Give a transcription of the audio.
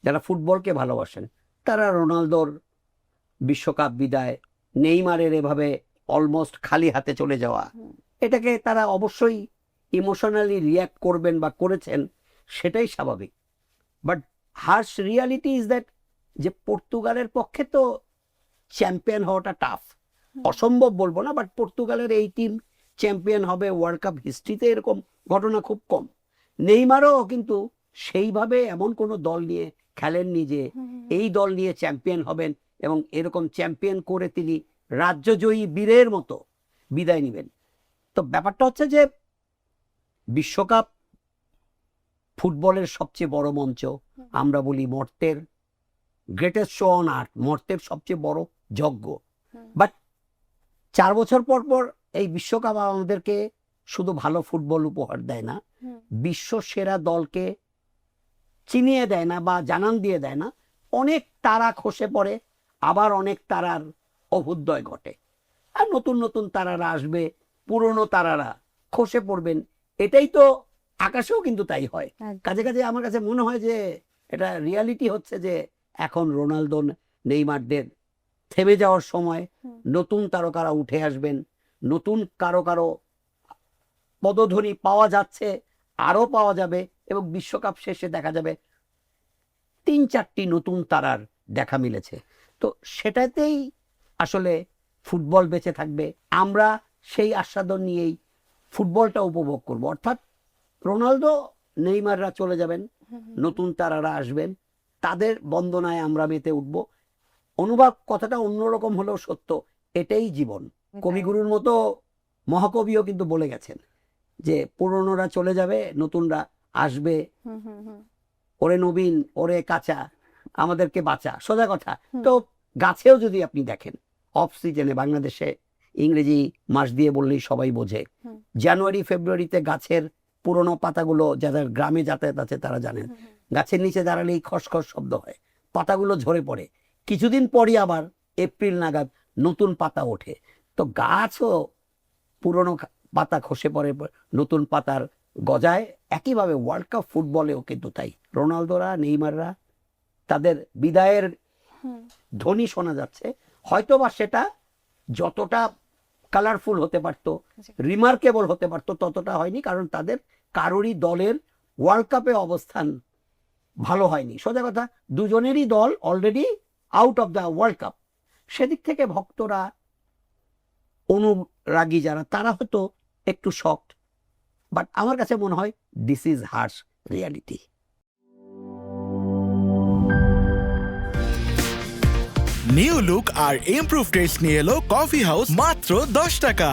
যারা ফুটবলকে ভালোবাসেন, তারা রোনালদোর বিশ্বকাপ বিদায়, নেইমারের এভাবে অলমোস্ট খালি হাতে চলে যাওয়া, এটাকে তারা অবশ্যই ইমোশনালি রিয়্যাক্ট করবেন বা করেছেন, সেটাই স্বাভাবিক। But harsh reality is that যে পর্তুগালের পক্ষে তো চ্যাম্পিয়ন হওয়াটা টাফ, অসম্ভব বলবো না, বাট পর্তুগালের এই টিম চ্যাম্পিয়ন হবে ওয়ার্ল্ড কাপ হিস্ট্রিতে এরকম ঘটনা খুব কম। নেইমারও কিন্তু সেইভাবে এমন কোনো দল নিয়ে খেলেননি যে এই দল নিয়ে চ্যাম্পিয়ন হবেন এবং এরকম চ্যাম্পিয়ন করে তিনি রাজ্যজয়ী বীরের মতো বিদায় নেবেন। তো ব্যাপারটা হচ্ছে যে বিশ্বকাপ ফুটবলের সবচেয়ে বড় মঞ্চ, আমরা বলি মর্তের গ্রেটেস্ট শো অন আর্থ, মর্তের সবচেয়ে বড় যজ্ঞ। বাট 4 বছর পর পর এই বিশ্বকাপ আমাদেরকে শুধু ভালো ফুটবল উপহার দেয় না, বিশ্ব সেরা দলকে চিনিয়ে দেয় না বা জানান দিয়ে দেয় না, অনেক তারা খসে পড়ে, আবার অনেক তারার অভ্যুদয় ঘটে, আর নতুন নতুন তারারা আসবে, পুরনো তারারা খসে পড়বেন। এটাই তো আকাশেও কিন্তু তাই হয়। কাজে কাজে আমার কাছে মনে হয় যে এটা রিয়ালিটি হচ্ছে যে এখন রোনালদো নেইমারদের থেমে যাওয়ার সময়, নতুন তারকারা উঠে আসবেন, নতুন কারো কারো পদধ্বনি পাওয়া যাচ্ছে, আরো পাওয়া যাবে, এবং বিশ্বকাপ শেষে দেখা যাবে 3-4টি নতুন তারার দেখা মিলেছে। তো সেটাতেই আসলে ফুটবল বেঁচে থাকবে, আমরা সেই আস্বাদন নিয়েই ফুটবলটা উপভোগ করব। অর্থাৎ রোনালদো নেইমাররা চলে যাবেন, নতুন তারারা আসবেন, তাদের বন্দনায় আমরা মেতে উঠব। অনুভব কথাটা অন্যরকম হলেও সত্য, এটাই জীবন। কবিগুরুর মতো মহাকবিও কিন্তু বলে গেছেন যে পুরনোরা চলে যাবে, নতুনরা আসবে, ওরে নবীন ওরে কাঁচা আমাদেরকে বাঁচা, সোজা কথা। তো গাছেও যদি আপনি দেখেন, অফ সিজনে, বাংলাদেশে ইংরেজি মাস দিয়ে বললেই সবাই বোঝে, জানুয়ারি ফেব্রুয়ারিতে গাছের পুরনো পাতাগুলো, যাদের গ্রামে যাতায়াত আছে তারা জানেন, গাছের নিচে দাঁড়ালেই খসখস শব্দ হয়, পাতাগুলো ঝরে পড়ে, কিছুদিন পরই আবার এপ্রিল নাগাদ নতুন পাতা ওঠে। তো গাছও পুরনো পাতা খসে পড়ে, নতুন পাতার গজায়। একইভাবে ওয়ার্ল্ড কাপ ফুটবলেও কিন্তু তাই, রোনালদোরা নেইমাররা তাদের বিদায়ের ধ্বনি শোনা যাচ্ছে, হয়তোবা সেটা যতটা কালারফুল হতে পারতো, রিমার্কেবল হতে পারতো, ততটা হয়নি, কারণ তাদের কারোরই দলের ওয়ার্ল্ড কাপে অবস্থান ভালো হয়নি। সোজা কথা, দুজনেরই দল already out of the world cup. সেদিক থেকে ভক্তরা, অনুরাগী যারা, তারা হয়তো একটু শকড, বাট আমার কাছে মনে হয় this is harsh reality. New look আর ইমপ্রুভ টেস্ট নিয়ে এলো কফি হাউস মাত্র 10 টাকা।